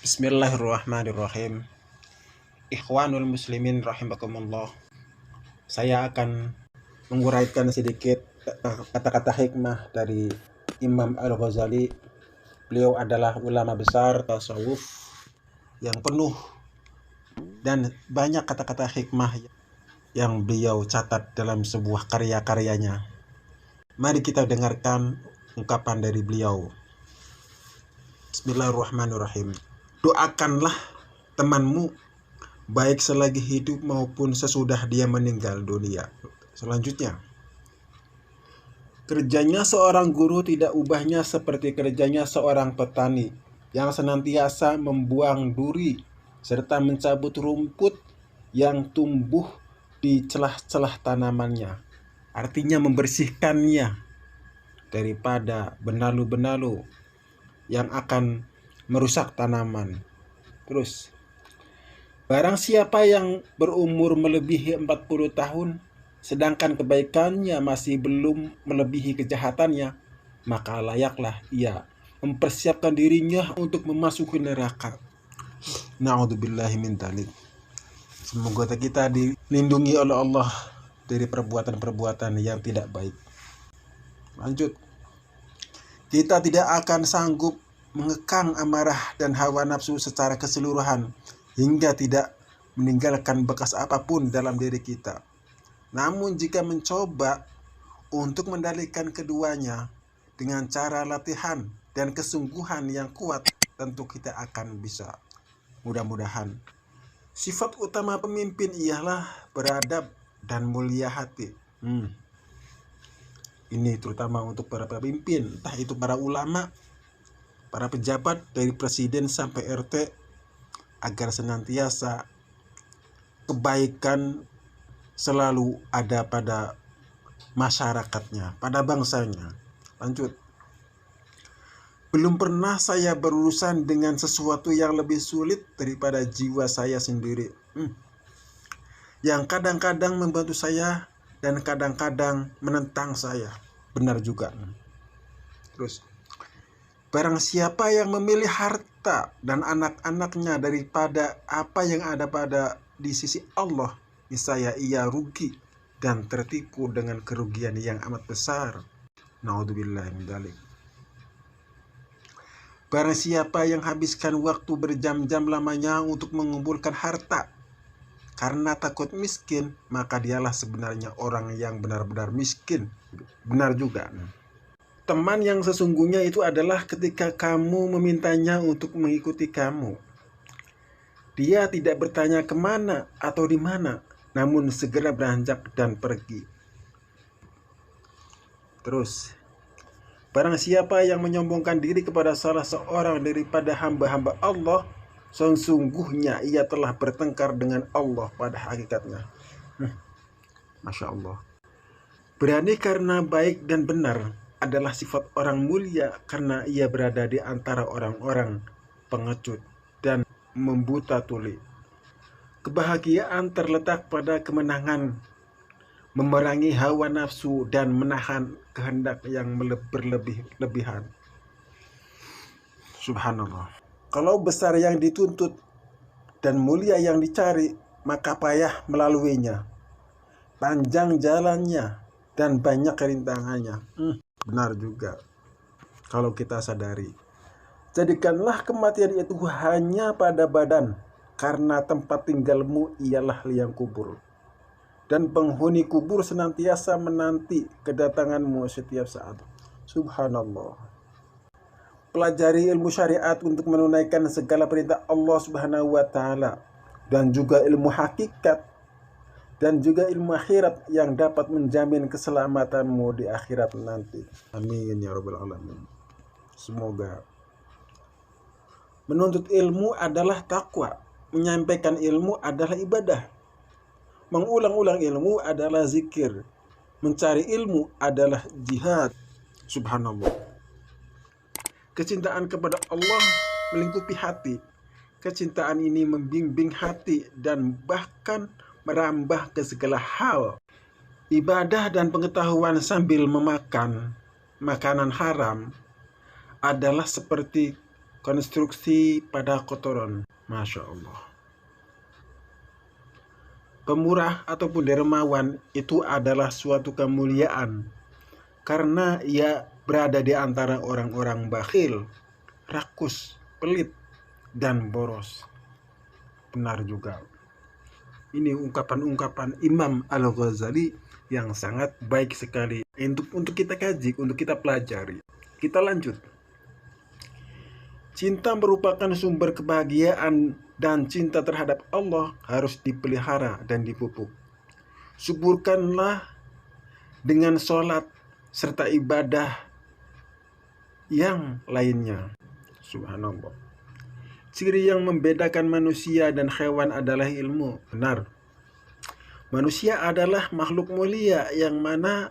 Bismillahirrahmanirrahim. Ikhwanul muslimin rahimakumullah. Saya akan menguraikan sedikit kata-kata hikmah dari Imam Al-Ghazali. Beliau adalah ulama besar tasawuf yang penuh dan banyak kata-kata hikmah yang beliau catat dalam sebuah karya-karyanya. Mari kita dengarkan ungkapan dari beliau. Bismillahirrahmanirrahim. Doakanlah temanmu baik selagi hidup maupun sesudah dia meninggal dunia. Selanjutnya, kerjanya seorang guru tidak ubahnya seperti kerjanya seorang petani yang senantiasa membuang duri serta mencabut rumput yang tumbuh di celah-celah tanamannya. Artinya membersihkannya daripada benalu-benalu yang akan merusak tanaman. Terus, barang siapa yang berumur melebihi 40 tahun, sedangkan kebaikannya masih belum melebihi kejahatannya, maka layaklah ia mempersiapkan dirinya untuk memasuki neraka. Na'udzubillahi min dzalik. Semoga kita dilindungi oleh Allah dari perbuatan-perbuatan yang tidak baik. Lanjut. Kita tidak akan sanggup mengekang amarah dan hawa nafsu secara keseluruhan hingga tidak meninggalkan bekas apapun dalam diri kita. Namun jika mencoba untuk mendalikan keduanya dengan cara latihan dan kesungguhan yang kuat, tentu kita akan bisa. Mudah-mudahan. Sifat utama pemimpin ialah beradab dan mulia hati. Ini terutama untuk para pemimpin, entah itu para ulama, para pejabat dari presiden sampai RT, agar senantiasa kebaikan selalu ada pada masyarakatnya, pada bangsanya. Lanjut. Belum pernah saya berurusan dengan sesuatu yang lebih sulit daripada jiwa saya sendiri, yang kadang-kadang membantu saya dan kadang-kadang menentang saya. Benar juga. Terus, barang siapa yang memilih harta dan anak-anaknya daripada apa yang ada di sisi Allah, niscaya ia rugi dan tertipu dengan kerugian yang amat besar. Naudzubillah min dzalik. Barang siapa yang habiskan waktu berjam-jam lamanya untuk mengumpulkan harta karena takut miskin, maka dialah sebenarnya orang yang benar-benar miskin. Benar juga. Teman yang sesungguhnya itu adalah ketika kamu memintanya untuk mengikuti kamu. Dia tidak bertanya kemana atau di mana, namun segera beranjak dan pergi. Terus, barang siapa yang menyombongkan diri kepada salah seorang daripada hamba-hamba Allah, sesungguhnya ia telah bertengkar dengan Allah pada hakikatnya. Masya Allah. Berani karena baik dan benar adalah sifat orang mulia karena ia berada di antara orang-orang pengecut dan membuta tuli. Kebahagiaan terletak pada kemenangan, memerangi hawa nafsu dan menahan kehendak yang berlebihan. Subhanallah. Kalau besar yang dituntut dan mulia yang dicari, maka payah melaluinya. Panjang jalannya dan banyak rintangannya. Benar juga kalau kita sadari. Jadikanlah kematian itu hanya pada badan, karena tempat tinggalmu ialah liang kubur, dan penghuni kubur senantiasa menanti kedatanganmu setiap saat. Subhanallah. Pelajari ilmu syariat untuk menunaikan segala perintah Allah Subhanahu wa Ta'ala, dan juga ilmu hakikat dan juga ilmu akhirat yang dapat menjamin keselamatanmu di akhirat nanti. Amin ya rabbal alamin. Semoga. Menuntut ilmu adalah takwa, menyampaikan ilmu adalah ibadah, mengulang-ulang ilmu adalah zikir, mencari ilmu adalah jihad. Subhanallah. Kecintaan kepada Allah melingkupi hati. Kecintaan ini membimbing hati dan bahkan merambah ke segala hal. Ibadah dan pengetahuan sambil memakan makanan haram adalah seperti konstruksi pada kotoran. Masya Allah. Pemurah ataupun dermawan itu adalah suatu kemuliaan karena ia berada di antara orang-orang bakhil, rakus, pelit, dan boros. Benar juga. Ini ungkapan-ungkapan Imam Al-Ghazali yang sangat baik sekali untuk kita kaji, untuk kita pelajari. Kita lanjut. Cinta merupakan sumber kebahagiaan dan cinta terhadap Allah harus dipelihara dan dipupuk. Suburkanlah dengan sholat serta ibadah yang lainnya. Subhanallah. Ciri yang membedakan manusia dan hewan adalah ilmu. Benar. Manusia adalah makhluk mulia yang mana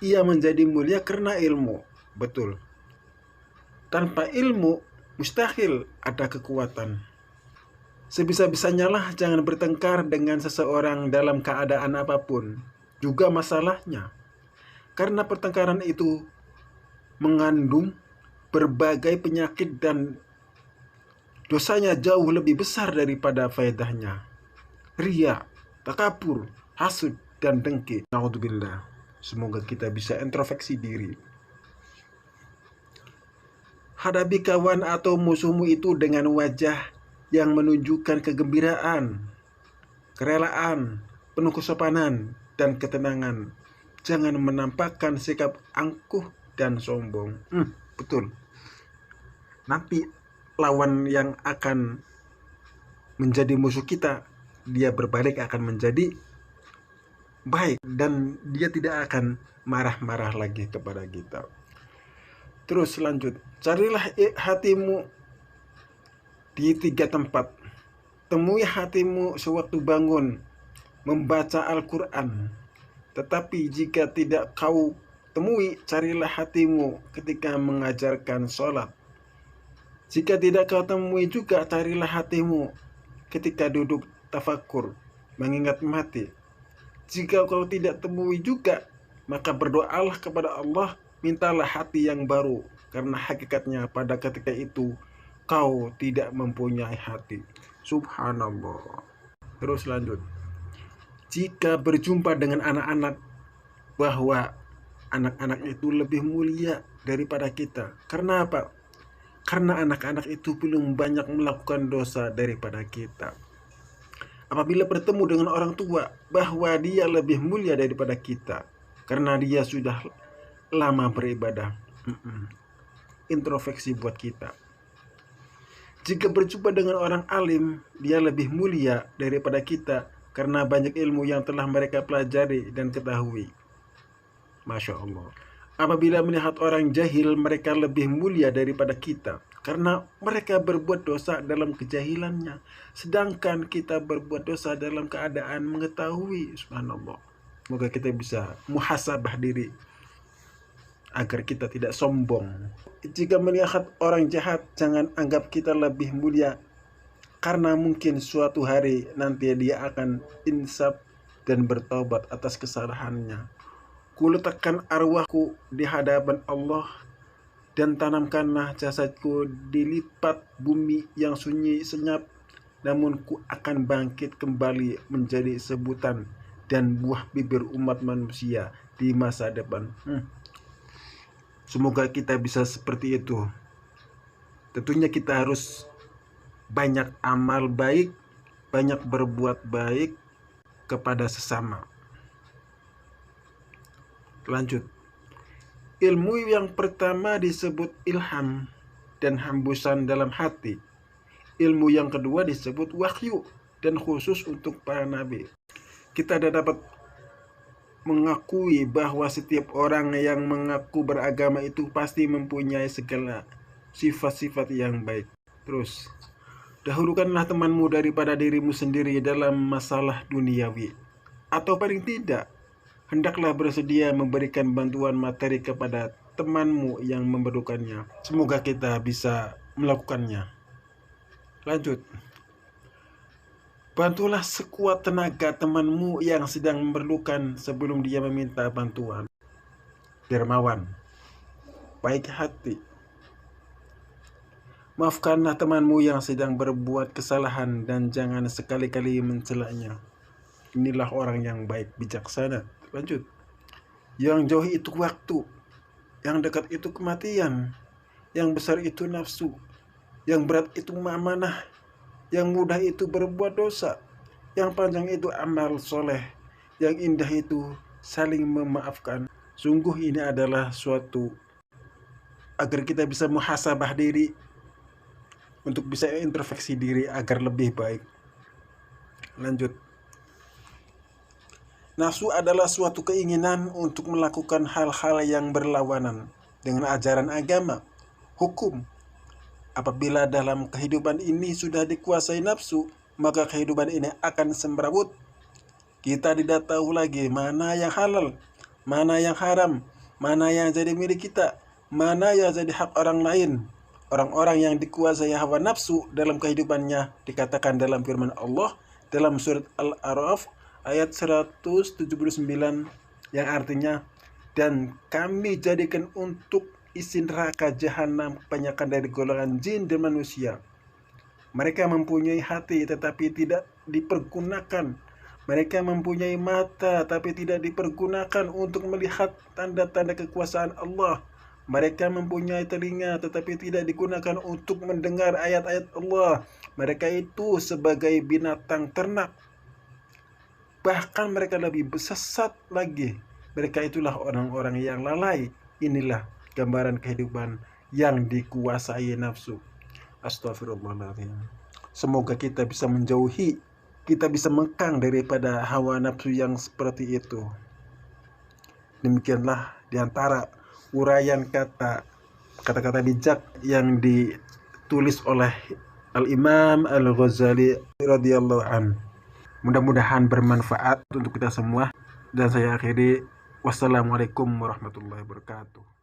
ia menjadi mulia karena ilmu. Betul. Tanpa ilmu mustahil ada kekuatan. Sebisa-bisanya lah jangan bertengkar dengan seseorang dalam keadaan apapun, juga masalahnya. Karena pertengkaran itu mengandung berbagai penyakit dan dosanya jauh lebih besar daripada faedahnya. Ria, takabur, hasud, dan dengki. Naudzubillah. Semoga kita bisa introspeksi diri. Hadapi kawan atau musuhmu itu dengan wajah yang menunjukkan kegembiraan, kerelaan, penuh kesopanan, dan ketenangan. Jangan menampakkan sikap angkuh dan sombong. Betul. Nanti lawan yang akan menjadi musuh kita, dia berbalik akan menjadi baik dan dia tidak akan marah-marah lagi kepada kita. Terus lanjut. Carilah hatimu di 3 tempat. Temui hatimu sewaktu bangun membaca Al-Quran. Tetapi jika tidak kau temui, carilah hatimu ketika mengajarkan sholat. Jika tidak kau temui juga, carilah hatimu ketika duduk tafakur, mengingat mati. Jika kau tidak temui juga, maka berdoalah kepada Allah, mintalah hati yang baru, karena hakikatnya pada ketika itu kau tidak mempunyai hati. Subhanallah. Terus lanjut. Jika berjumpa dengan anak-anak, bahwa anak-anak itu lebih mulia daripada kita. Karena apa? Karena anak-anak itu belum banyak melakukan dosa daripada kita. Apabila bertemu dengan orang tua, bahwa dia lebih mulia daripada kita, karena dia sudah lama beribadah. Introspeksi buat kita. Jika berjumpa dengan orang alim, dia lebih mulia daripada kita karena banyak ilmu yang telah mereka pelajari dan ketahui. Masya Allah. Apabila melihat orang jahil, mereka lebih mulia daripada kita karena mereka berbuat dosa dalam kejahilannya, sedangkan kita berbuat dosa dalam keadaan mengetahui. Subhanallah. Semoga kita bisa muhasabah diri agar kita tidak sombong. Jika melihat orang jahat, jangan anggap kita lebih mulia, karena mungkin suatu hari nanti dia akan insaf dan bertaubat atas kesalahannya. Kuletakkan arwahku di hadapan Allah dan tanamkanlah jasadku di lipat bumi yang sunyi senyap, namun ku akan bangkit kembali menjadi sebutan dan buah bibir umat manusia di masa depan. Semoga kita bisa seperti itu. Tentunya kita harus banyak amal baik, banyak berbuat baik kepada sesama. Lanjut. Ilmu yang pertama disebut ilham dan hembusan dalam hati. Ilmu yang kedua disebut wahyu dan khusus untuk para nabi. Kita dapat mengakui bahwa setiap orang yang mengaku beragama itu pasti mempunyai segala sifat-sifat yang baik. Terus, dahulukanlah temanmu daripada dirimu sendiri dalam masalah duniawi. Atau paling tidak, hendaklah bersedia memberikan bantuan materi kepada temanmu yang memerlukannya. Semoga kita bisa melakukannya. Lanjut. Bantulah sekuat tenaga temanmu yang sedang memerlukan sebelum dia meminta bantuan. Dermawan, baik hati. Maafkanlah temanmu yang sedang berbuat kesalahan dan jangan sekali-kali mencelanya. Inilah orang yang baik, bijaksana. Lanjut. Yang jauh itu waktu, yang dekat itu kematian, yang besar itu nafsu, yang berat itu amanah, yang mudah itu berbuat dosa, yang panjang itu amal soleh, yang indah itu saling memaafkan. Sungguh ini adalah suatu agar kita bisa muhasabah diri, untuk bisa introspeksi diri agar lebih baik. Lanjut. Nafsu adalah suatu keinginan untuk melakukan hal-hal yang berlawanan dengan ajaran agama, hukum. Apabila dalam kehidupan ini sudah dikuasai nafsu, maka kehidupan ini akan semrawut. Kita tidak tahu lagi mana yang halal, mana yang haram, mana yang jadi milik kita, mana yang jadi hak orang lain. Orang-orang yang dikuasai hawa nafsu dalam kehidupannya dikatakan dalam firman Allah dalam surat Al-A'raf ayat 179 yang artinya, dan kami jadikan untuk isi neraka jahanam kebanyakan dari golongan jin dan manusia. Mereka mempunyai hati tetapi tidak dipergunakan. Mereka mempunyai mata tapi tidak dipergunakan untuk melihat tanda-tanda kekuasaan Allah. Mereka mempunyai telinga tetapi tidak digunakan untuk mendengar ayat-ayat Allah. Mereka itu sebagai binatang ternak. Bahkan mereka lebih sesat lagi. Mereka itulah orang-orang yang lalai. Inilah gambaran kehidupan yang dikuasai nafsu. Astagfirullahaladzim. Semoga kita bisa menjauhi, kita bisa mengkang daripada hawa nafsu yang seperti itu. Demikianlah diantara uraian kata-kata bijak yang ditulis oleh Al-Imam Al-Ghazali radhiyallahu an. Mudah-mudahan bermanfaat untuk kita semua. Dan saya akhiri, wassalamualaikum warahmatullahi wabarakatuh.